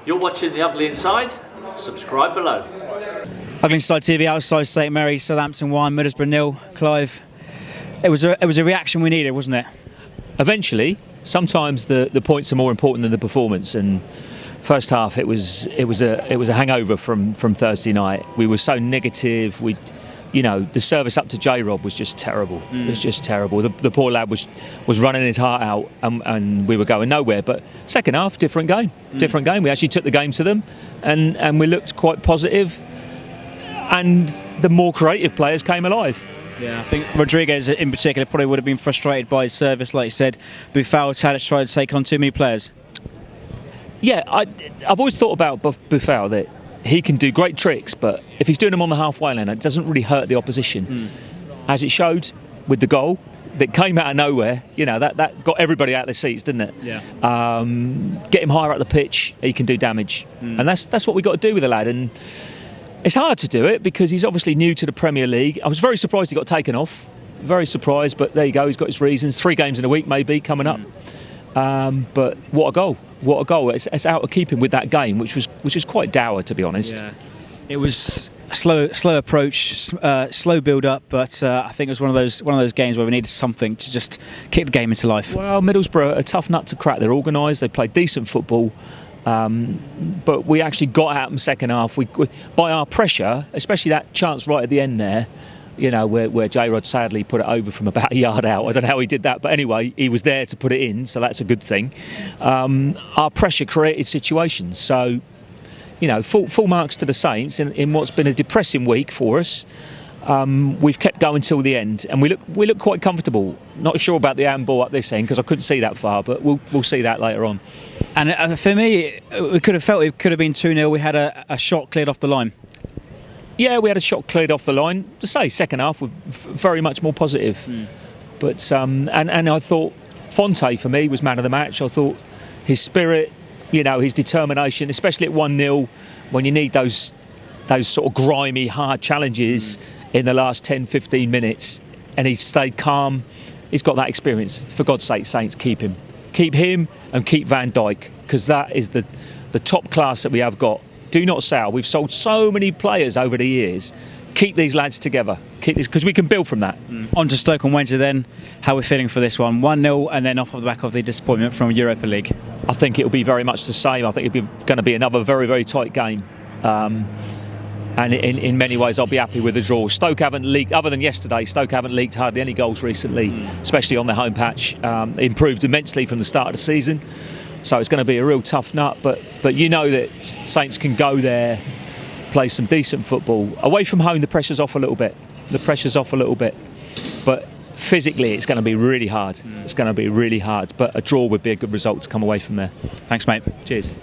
You're watching The Ugly Inside. Subscribe below. Ugly Inside TV outside St Mary, Southampton 1, Middlesbrough 0. Clive, it was a reaction we needed, wasn't it? Eventually, sometimes the points are more important than the performance. And first half, it was a hangover from Thursday night. We were so negative. The service up to J-Rob was just terrible. It was just terrible. The poor lad was running his heart out, and we were going nowhere. But second half, different game. We actually took the game to them, and we looked quite positive. And the more creative players came alive. Yeah, I think Rodriguez in particular probably would have been frustrated by his service, like you said. Boufal had to try to take on too many players. Yeah, I've always thought about Boufal that he can do great tricks, but if he's doing them on the halfway line, it doesn't really hurt the opposition. As it showed with the goal that came out of nowhere, that got everybody out of their seats, didn't it? Yeah. Get him higher up the pitch, he can do damage, and that's what we got to do with the lad. And it's hard to do it because he's obviously new to the Premier League. I was very surprised he got taken off. Very surprised, but there you go. He's got his reasons. 3 games in a week maybe coming up. But what a goal! What a goal! It's out of keeping with that game, which was quite dour, to be honest. Yeah. It was a slow approach, slow build up, but I think it was one of those games where we needed something to just kick the game into life. Well, Middlesbrough are a tough nut to crack. They're organised. They play decent football. But we actually got out in the second half. We by our pressure, especially that chance right at the end there, where J-Rod sadly put it over from about a yard out. I don't know how he did that, but anyway, he was there to put it in, so that's a good thing. Our pressure created situations. So, full marks to the Saints in what's been a depressing week for us. We've kept going till the end, and we look quite comfortable. Not sure about the handball up this end because I couldn't see that far, but we'll see that later on. And for me, we could have felt it could have been 2-0. We had a shot cleared off the line. Yeah, we had a shot cleared off the line. To say second half was very much more positive. But and I thought Fonte for me was man of the match. I thought his spirit, his determination, especially at 1-0 when you need those sort of grimy, hard challenges in the last 10-15 minutes, and he stayed calm. He's got that experience. For God's sake, Saints, keep him and keep Van Dijk, because that is the top class that we have got. Do not sell. We've sold so many players over the years. Keep these lads together. Keep this, because we can build from that. On to Stoke on Wednesday then. How are we feeling for this one? 1-0 and then off of the back of the disappointment from Europa League. I think it'll be very much the same. I think it'll be going to be another very, very tight game. And in many ways, I'll be happy with the draw. Stoke haven't leaked, other than yesterday, Stoke haven't leaked hardly any goals recently, especially on their home patch. Improved immensely from the start of the season. So it's going to be a real tough nut. But that Saints can go there, play some decent football. Away from home, the pressure's off a little bit. But physically, it's going to be really hard. It's going to be really hard. But a draw would be a good result to come away from there. Thanks, mate. Cheers.